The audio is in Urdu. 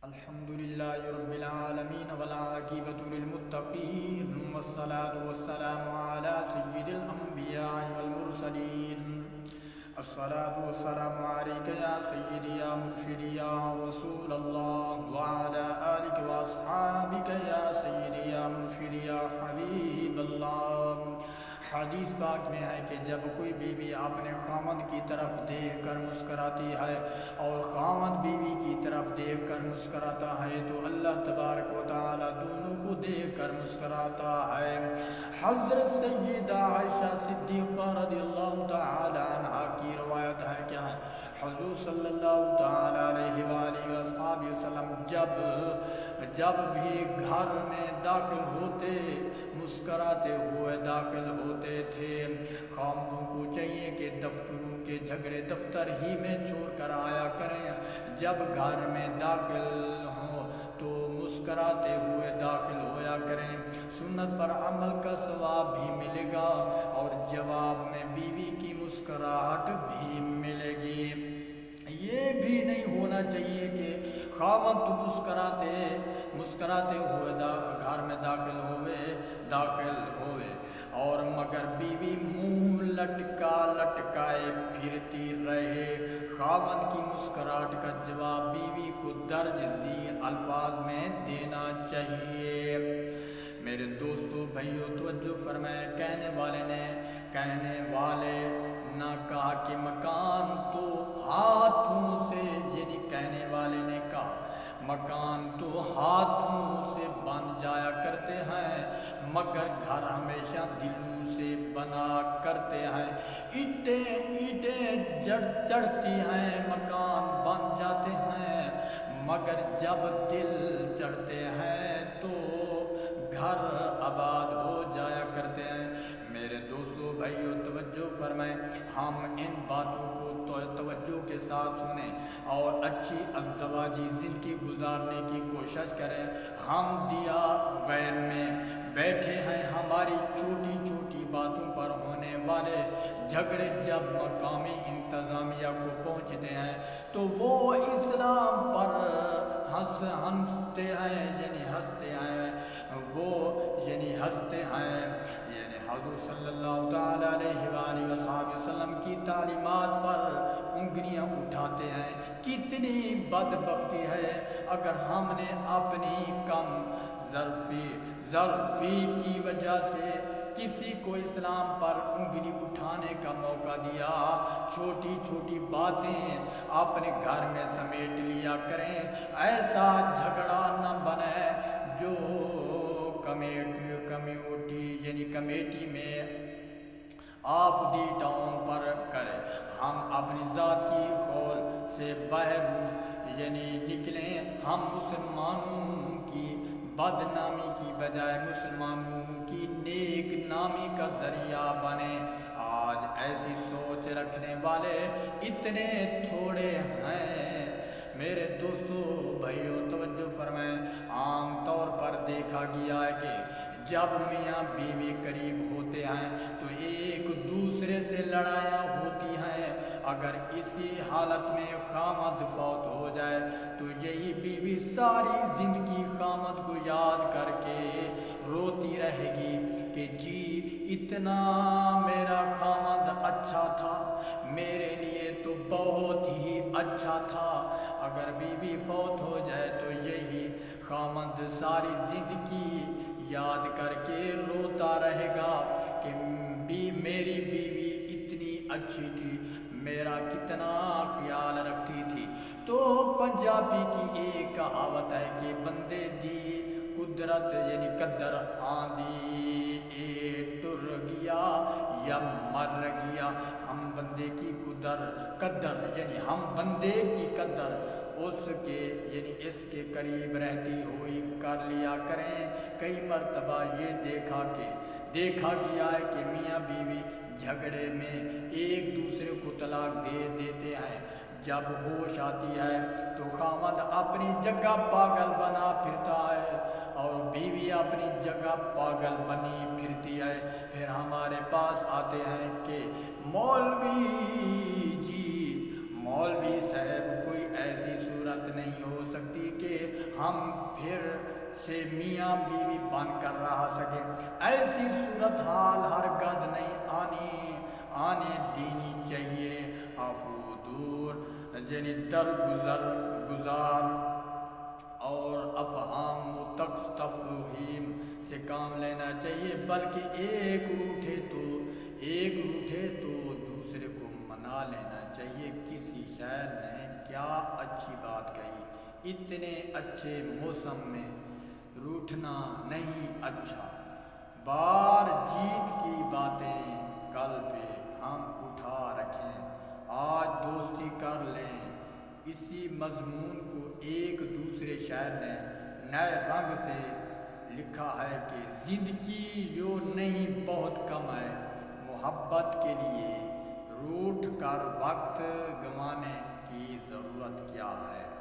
الحمد لله رب العالمين والعاقبة للمتقين والصلاة والسلام على سيد الأنبياء والمرسلين. الصلاة والسلام عليك يا سيدي يا مرشدي يا رسول الله وعلى آلك وأصحابك يا سيدي يا مرشدي يا حبيب الله. حدیث پاک میں ہے کہ جب کوئی بیوی اپنے خاوند کی طرف دیکھ کر مسکراتی ہے اور خاوند بیوی کی طرف دیکھ کر مسکراتا ہے تو اللہ تبارک و تعالی دونوں کو دیکھ کر مسکراتا ہے. حضرت سیدہ عائشہ صدیقہ رضی اللہ تعالی عنہا کی روایت ہے کیا ہے حضور صلی اللہ تعالی علیہ وآلہ وسلم جب بھی گھر میں داخل ہوتے مسکراتے ہوئے داخل ہوتے تھے. خاوندوں کو چاہیے کہ دفتروں کے جھگڑے دفتر ہی میں چھوڑ کر آیا کریں. جب گھر میں داخل ہوں تو مسکراتے ہوئے داخل ہویا کریں. سنت پر عمل کا ثواب بھی ملے گا اور جواب میں بیوی کی مسکراہٹ بھی ملے گی. یہ بھی نہیں ہونا چاہیے کہ خاوند تو مسکراتے ہوئے گھر میں داخل ہوئے اور مگر بیوی منہ لٹکائے پھرتی رہے. خاوند کی مسکراہٹ کا جواب بیوی کو درج ذیل الفاظ میں دینا چاہیے. میرے دوستو بھائیو توجہ فرمائیں. کہنے والے نہ کہا کہ مکان تو ہاتھوں سے، یعنی کہنے والے نے کہا مکان تو ہاتھوں سے بن جایا کرتے ہیں مگر گھر ہمیشہ دلوں سے بنا کرتے ہیں. اینٹیں چڑھتی ہیں مکان بن جاتے ہیں مگر جب دل چڑھتے ہیں تو گھر آباد ہو جایا کرتے ہیں. میرے دوستو بھائیو توجہ فرمائیں. ہم ان باتوں کو توجہ کے ساتھ سنیں اور اچھی ازدواجی زندگی گزارنے کی کوشش کریں. ہم دیا غیر میں بیٹھے ہیں. ہماری چھوٹی چھوٹی باتوں پر ہونے والے جھگڑے جب مقامی انتظامیہ کو پہنچتے ہیں تو وہ اسلام پر ہنستے ہیں یعنی حضور صلی اللہ تعالی علیہ وآلہ وسلم کی تعلیمات پر انگلیاں اٹھاتے ہیں. کتنی بدبختی ہے اگر ہم نے اپنی کم ظرفی کی وجہ سے کسی کو اسلام پر انگلی اٹھانے کا موقع دیا. چھوٹی چھوٹی باتیں اپنے گھر میں سمیٹ لیا کریں. ایسا جھگڑا نہ بنے جو کمیٹی میں آف دی ٹاؤن پر کرے. ہم اپنی ذات کی خول سے باہر نکلیں. ہم مسلمانوں کی بدنامی کی بجائے مسلمانوں کی نیک نامی کا ذریعہ بنے. آج ایسی سوچ رکھنے والے اتنے تھوڑے ہیں. میرے دوستو بھائیو توجہ فرمائیں. عام طور پر دیکھا گیا ہے کہ جب میاں بیوی قریب ہوتے ہیں تو ایک دوسرے سے لڑائیاں ہوتی ہیں. اگر اسی حالت میں خاوند فوت ہو جائے تو یہی بیوی ساری زندگی خاوند کو یاد کر کے روتی رہے گی کہ جی اتنا میرا خاوند اچھا تھا، میرے لیے تو بہت ہی اچھا تھا. اگر بیوی فوت ہو جائے تو یہی خاوند ساری زندگی یاد کر کے روتا رہے گا کہ میری بیوی اتنی اچھی تھی، میرا کتنا خیال رکھتی تھی. تو پنجابی کی ایک کہاوت ہے کہ بندے دی قدرت قدر آندی اے ٹر گیا یا مر گیا. ہم بندے کی قدر ہم بندے کی قدر اس کے قریب رہتی ہوئی کر لیا کریں. کئی مرتبہ یہ دیکھا گیا ہے کہ میاں بیوی جھگڑے میں ایک دوسرے کو طلاق دے دیتے ہیں. جب ہوش آتی ہے تو خاوند اپنی جگہ پاگل بنا پھرتا ہے اور بیوی اپنی جگہ پاگل بنی پھرتی ہے. پھر ہمارے پاس آتے ہیں کہ مولوی صاحب کوئی ایسی صورت ضرورت نہیں ہو سکتی کہ ہم پھر سے میاں بیوی بن کر رہ سکیں۔ ایسی صورتحال ہرگز نہیں آنے دینی چاہیے۔ عفو دور گزار اور افہام و تفہیم سے کام لینا چاہیے، بلکہ ایک روٹھے تو دوسرے کو منا لینا چاہیے۔ کسی شاعر نے کیا اچھی بات کہی، اتنے اچھے موسم میں روٹھنا نہیں اچھا۔ بار جیت کی باتیں کل پہ ہم اٹھا رکھیں، آج دوستی کر لیں۔ اسی مضمون کو ایک دوسرے شاعر نے نئے رنگ سے لکھا ہے کہ زندگی یوں نہیں بہت کم ہے، محبت کے لیے روٹھ کر وقت گنوانے کی ضرورت کیا ہے۔